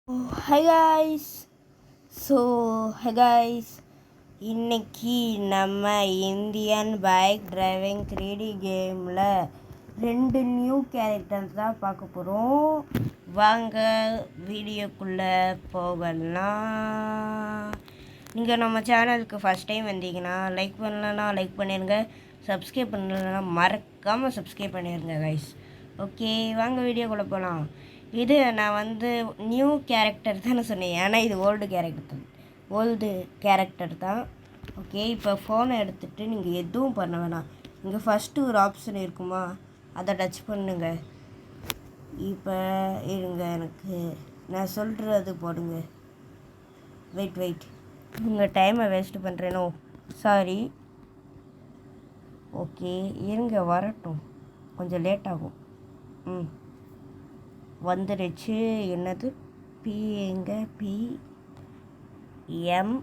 Hi guys. So hi guys. இன்னைக்கு நம்ம Indian bike driving 3D கேமில் 2 நியூ கேரக்டர்ஸ் தான் பார்க்க போகிறோம். வாங்க வீடியோக்குள்ளே போகலாம். நீங்கள் நம்ம சேனலுக்கு ஃபஸ்ட் டைம் வந்தீங்கன்னா லைக் பண்ணலன்னா லைக் பண்ணிடுங்க, சப்ஸ்கிரைப் பண்ணலன்னா மறக்காமல் சப்ஸ்கிரைப் பண்ணிடுங்க கைஸ். ஓகே, வாங்க வீடியோக்குள்ளே போகலாம். இது நான் நியூ கேரக்டர் தானே சொன்னேன், ஏன்னா இது ஓல்டு கேரக்டர் தான். ஓகே, இப்போ ஃபோனை எடுத்துகிட்டு நீங்கள் எதுவும் பண்ண வேணாம். இங்கே ஃபஸ்ட்டு ஒரு ஆப்ஷன் இருக்குமா, அதை டச் பண்ணுங்க. இப்போ இருங்க, எனக்கு நான் சொல்கிறது போடுங்க. வெயிட் உங்கள் டைமை வேஸ்ட்டு பண்ணுறேனோ, சாரி. ஓகே இருங்க, வரட்டும், கொஞ்சம் லேட் ஆகும். வந்துடுச்சு. என்னது பி, எங்க பிஎம்,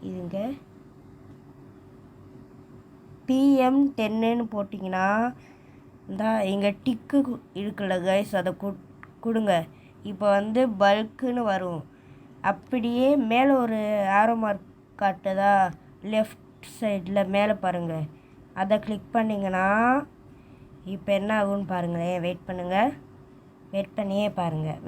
இதுங்க PM10ன்னு போட்டிங்கன்னா இந்த இங்கே டிக்கு இருக்குல்ல கைஸ், அதை கொடுங்க. இப்போ பல்க்குன்னு வரும். அப்படியே மேலே ஒரு ஆரோ மார்க் காட்டுதா, லெஃப்ட் சைடில் மேலே பாருங்கள், அதை கிளிக் பண்ணிங்கன்னா இப்போ என்ன ஆகுன்னு பாருங்களேன். வெயிட் பண்ணியே பாருங்கள்.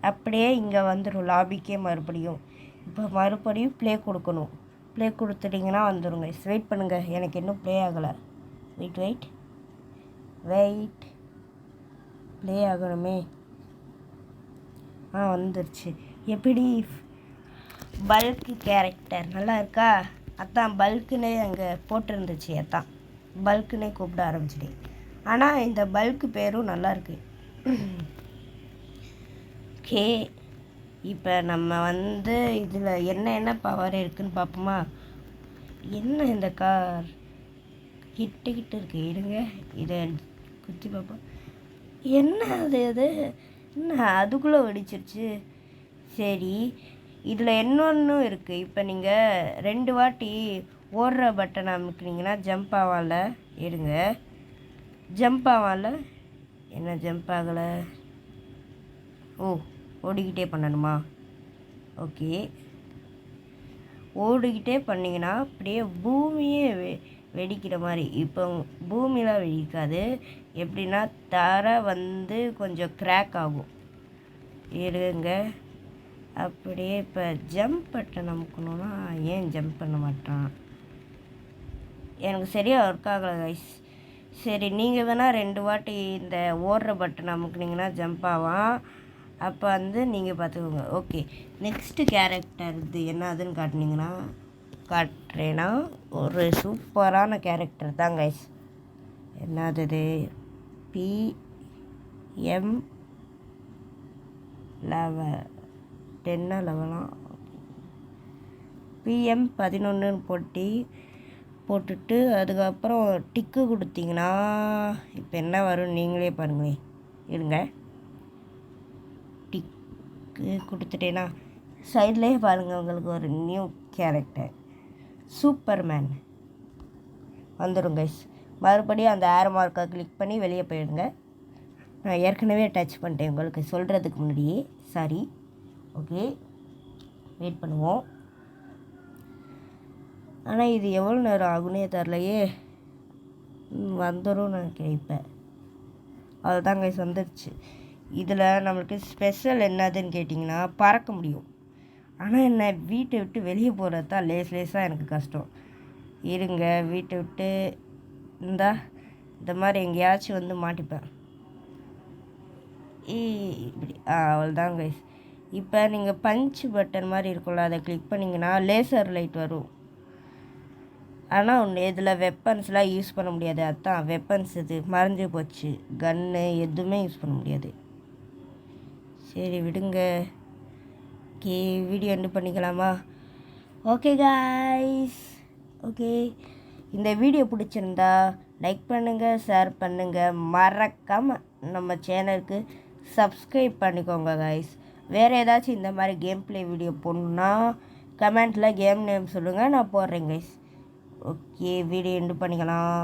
அப்படியே இங்கே வந்துடும் லாபிக்கே மறுபடியும். இப்போ மறுபடியும் ப்ளே கொடுக்கணும். ப்ளே கொடுத்துட்டிங்கன்னா வந்துடுங்க. வெயிட் பண்ணுங்கள், எனக்கு இன்னும் ப்ளே ஆகலை. வெயிட் ப்ளே ஆகணுமே. வந்துருச்சு. எப்படி பல்க்கு கேரக்டர் நல்லா இருக்கா? அதான் பல்க்குன்னே அங்கே போட்டிருந்துச்சு, அதான் பல்க்குன்னே கூப்பிட ஆரம்பிச்சிட்டேன். ஆனால் இந்த பல்க்கு பேரும் நல்லாயிருக்கு. ஓகே, இப்போ நம்ம இதில் என்ன பவர் இருக்குதுன்னு பார்ப்போமா. என்ன இந்த கார் கிட்ட இருக்குது, இருங்க இதை குத்தி பார்ப்போம். என்ன அது என்ன அதுக்குள்ளே வெடிச்சிருச்சு. சரி, இதில் இன்னொன்றும் இருக்குது. இப்போ நீங்கள் 2 வாட்டி ஓடுற பட்டனை அமுக்குனீங்கன்னா ஜம்ப் ஆகல. இருங்க, ஜம்ப் ஆகல. என்ன ஜம்ப் ஆகலை? ஓடிக்கிட்டே பண்ணணுமா? ஓகே, ஓடிக்கிட்டே பண்ணிங்கன்னா அப்படியே பூமியே வெடிக்கிற மாதிரி. இப்போ பூமியெலாம் வெடிக்காது, எப்படின்னா தரை கொஞ்சம் கிராக் ஆகும். இருங்க, அப்படியே இப்போ ஜம்ப் பட்டன் அமுக்கணுன்னா ஏன் ஜம்ப் பண்ண மாட்டான்? எனக்கு சரியாக ஒர்க் ஆகலை கைஸ். சரி, நீங்கள் வேணால் 2 வாட்டி இந்த ஓடுற பட்டன் அமுக்குனீங்கன்னா ஜம்ப் ஆகும். அப்போ நீங்கள் பார்த்துக்கோங்க. ஓகே, நெக்ஸ்ட்டு கேரக்டர் இது என்னதுன்னு காட்டுறேன்னா ஒரு சூப்பரான கேரக்டர் தான் கைஸ். என்னது PM11 PM11 போட்டுட்டு அதுக்கப்புறம் டிக்கு கொடுத்தீங்கன்னா இப்போ என்ன வரும் நீங்களே பாருங்களேன். இருங்க, டிக்கு கொடுத்துட்டேன்னா சைட்லேயே பாருங்கள், உங்களுக்கு ஒரு நியூ கேரக்டர் சூப்பர்மேன் வந்துடும் கைஸ். மறுபடியும் அந்த ஏரோ மார்க்கை கிளிக் பண்ணி வெளியே போயிடுங்க. நான் ஏற்கனவே டச் பண்ணிட்டேன் உங்களுக்கு சொல்கிறதுக்கு முன்னாடியே, சாரி. ஓகே, வெயிட் பண்ணுவோம். ஆனால் இது எவ்வளோ நேரம் ஆகுனே தரலையே. வந்துடும் நான் கேட்பேன். அதுதான் கைஸ் வந்துடுச்சு. இதில் நம்மளுக்கு ஸ்பெஷல் என்னதுன்னு கேட்டிங்கன்னா பறக்க முடியும். ஆனால் என்ன வீட்டை விட்டு வெளியே போகிறது தான் லேசாக எனக்கு கஷ்டம். இருங்க, வீட்டை விட்டு இந்த மாதிரி எங்கேயாச்சும் மாட்டிப்பேன். இப்படி அவ்வளோதான் கைஸ். இப்போ நீங்கள் பஞ்ச் பட்டன் மாதிரி இருக்கும்ல, அதை கிளிக் பண்ணிங்கன்னா லேசர் லைட் வரும். ஆனால் ஒன்று, இதில் வெப்பன்ஸ்லாம் யூஸ் பண்ண முடியாது. அதுதான் வெப்பன்ஸ் இது மறைஞ்சு போச்சு. கன்னு எதுவுமே யூஸ் பண்ண முடியாது. சரி விடுங்க. ஓகே, வீடியோ எண்டு பண்ணிக்கலாமா? Okay guys. ஓகே, இந்த வீடியோ பிடிச்சிருந்தா லைக் பண்ணுங்கள், ஷேர் பண்ணுங்கள், மறக்காமல் நம்ம சேனலுக்கு சப்ஸ்கிரைப் பண்ணிக்கோங்க காய்ஸ். வேறு ஏதாச்சும் இந்த மாதிரி கேம் ப்ளே வீடியோ போடணுன்னா கமெண்ட்டில் கேம் நேம் சொல்லுங்கள், நான் போடுறேன் கைஸ். ஓகே, வீடியோ எண்டு பண்ணிக்கலாம்.